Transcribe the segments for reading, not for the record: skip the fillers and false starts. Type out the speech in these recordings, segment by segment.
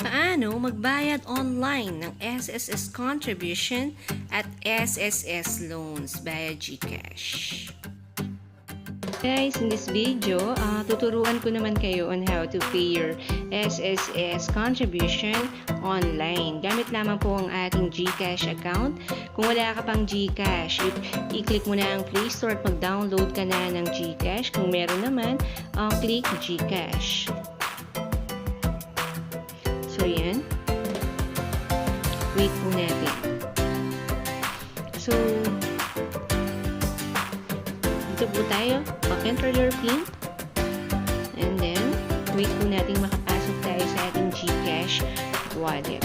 Paano magbayad online ng SSS contribution at SSS loans via Gcash? Guys, in this video, tuturuan ko naman kayo on how to pay your SSS contribution online. Gamit lamang po ang ating Gcash account. Kung wala ka pang Gcash, i-click mo na ang Play Store at mag-download ka na ng Gcash. Kung meron naman, click Gcash. So, yan. Wait po natin. So, dito po tayo. Enter your PIN. And then, wait po natin makapasok tayo sa ating Gcash wallet.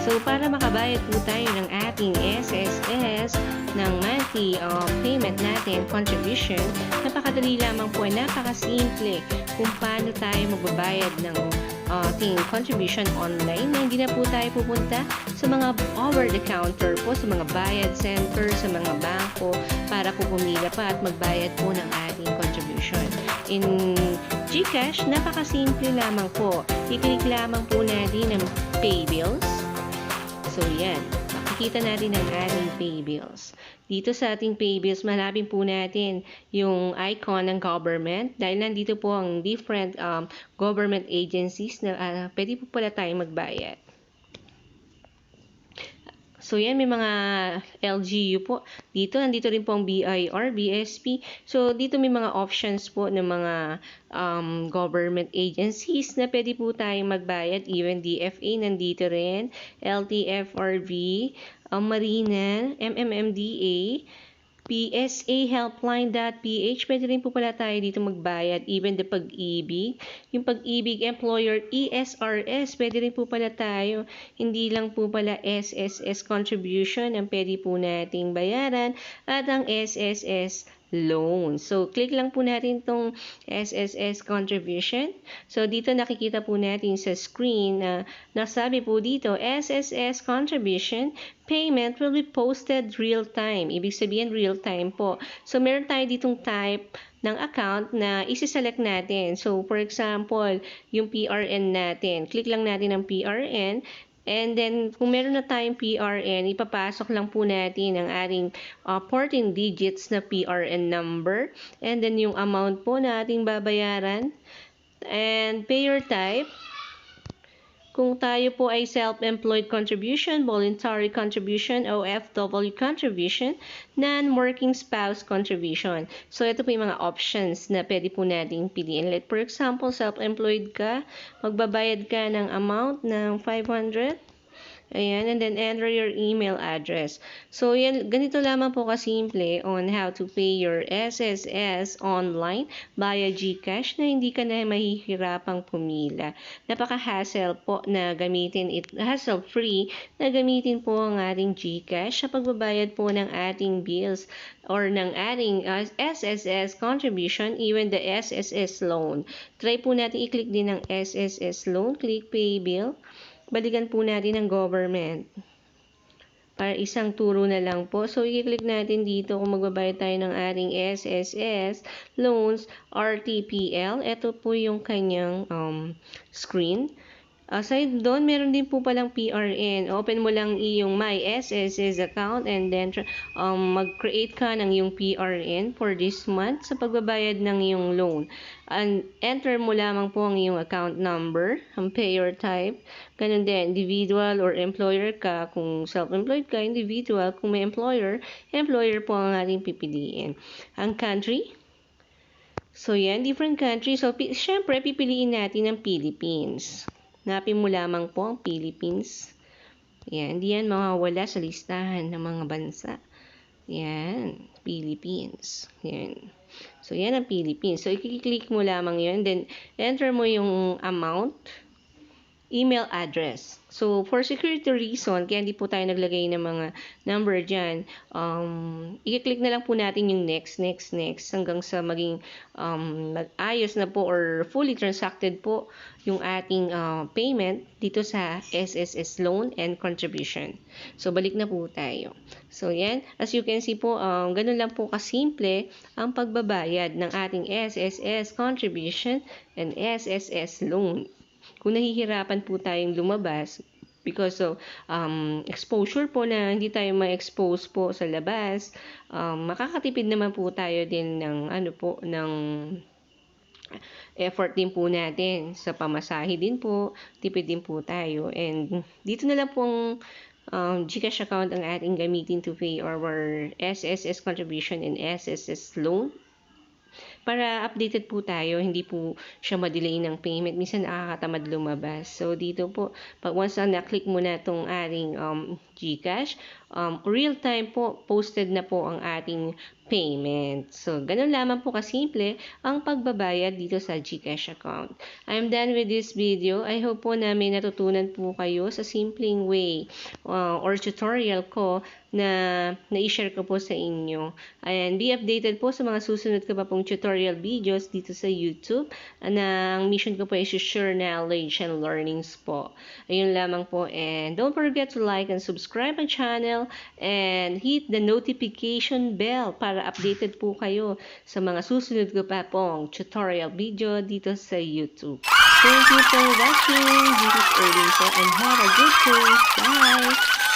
So, para makabayad po tayo ng ating SSS ng monthly payment natin, contribution, napakadali lamang po, napakasimple kung paano tayo magbabayad ng ating contribution online na hindi na po tayo pupunta sa mga over-the-counter po, sa mga bayad center, sa mga bangko para po pumila pa at magbayad po ng ating contribution. In Gcash, napakasimple lamang po. I-click lamang po natin ang Pay Bills. So, yan. Makikita natin ang ating Pay Bills. Dito sa ating Pay Bills, malapin po natin yung icon ng government dahil nandito po ang different government agencies na pwede po pala tayong magbayad. So, yan, may mga LGU po. Dito, nandito rin po ang BIR, BSP. So, dito may mga options po ng mga government agencies na pwede po tayong magbayad. Even DFA, nandito rin. LTFRB, Marina, MMMDA, PSA Helpline.PH, pwede rin po pala tayo dito magbayad. Even the Pag-ibig, yung Pag-ibig Employer ESRS, pwede rin po pala tayo. Hindi lang po pala SSS contribution ang pwede po nating bayaran at ang SSS loan. So, click lang po natin itong SSS contribution. So, dito nakikita po natin sa screen na nasabi po dito, SSS contribution payment will be posted real-time. Ibig sabihin, real-time po. So, meron tayo ditong type ng account na isi-select natin. So, for example, yung PRN natin. Click lang natin ang PRN. And then, kung meron na tayong PRN, ipapasok lang po natin ang ating 14 digits na PRN number. And then, yung amount po na ating babayaran. And payer type. Kung tayo po ay self-employed contribution, voluntary contribution, OFW contribution, non-working spouse contribution. So, ito po yung mga options na pwede po nating piliin. Like, for example, self-employed ka, magbabayad ka ng amount ng 500. Ayan, and then enter your email address. So, yan, ganito lamang po kasimple on how to pay your SSS online via Gcash na hindi ka na mahihirapang pumila. Napaka-hassle po na gamitin, hassle-free na gamitin po ang ating Gcash sa pagbabayad po ng ating bills or ng ating SSS contribution, even the SSS loan. Try po natin i-click din ang SSS loan, click pay bill. Balikan po natin ang government. Para isang turo na lang po. So, i-click natin dito kung magbabayad tayo ng ating SSS loans RTPL. Ito po yung kanyang screen. Aside doon, meron din po palang PRN. Open mo lang iyong My SSS account and then mag-create ka ng iyong PRN for this month sa pagbabayad ng iyong loan. And enter mo lamang po ang iyong account number, ang payer type. Ganun din, individual or employer ka. Kung self-employed ka, individual. Kung may employer, employer po ang ating pipiliin. Ang country. So, yan, different countries. So, syempre, pipiliin natin ang Philippines. Hanapin mo lamang po ang Philippines. Yan, hindi yan mawawala sa listahan ng mga bansa. Yan, Philippines. Yan. So, yan ang Philippines. So, i-click mo lamang yun. Then, enter mo yung amount, email address. So, for security reason, kaya hindi po tayo naglagay ng mga number dyan, i-click na lang po natin yung next hanggang sa maging ayos na po or fully transacted po yung ating payment dito sa SSS loan and contribution. So, balik na po tayo. So, yan. As you can see po, ganun lang po kasimple ang pagbabayad ng ating SSS contribution and SSS loan. kung nahihirapan po tayong lumabas because of exposure po na hindi tayo ma-expose po sa labas, makakatipid naman po tayo din ng ng effort din po natin sa pamasahe din po, tipid din po tayo. And dito na lang pong Gcash account ang ating gamitin to pay our SSS contribution and SSS loan. Para updated po tayo, hindi po siya ma-delay ng payment. Minsan nakakatamad lumabas. So, dito po, pag once na na-click mo na itong ating Gcash, real time po, posted na po ang ating payment. So, ganun lamang po kasimple ang pagbabayad dito sa Gcash account. I'm done with this video. I hope po na may natutunan po kayo sa simpleng way or tutorial ko na i-share ko po sa inyo. And be updated po sa mga susunod ko pa pong tutorial videos dito sa YouTube na ang mission ko po ay share knowledge and learnings po. Ayun lamang po, and don't forget to like and subscribe my channel and hit the notification bell para updated po kayo sa mga susunod ko pa pong tutorial video dito sa YouTube. Thank you for watching. This is Erlin po, and have a good day. Bye!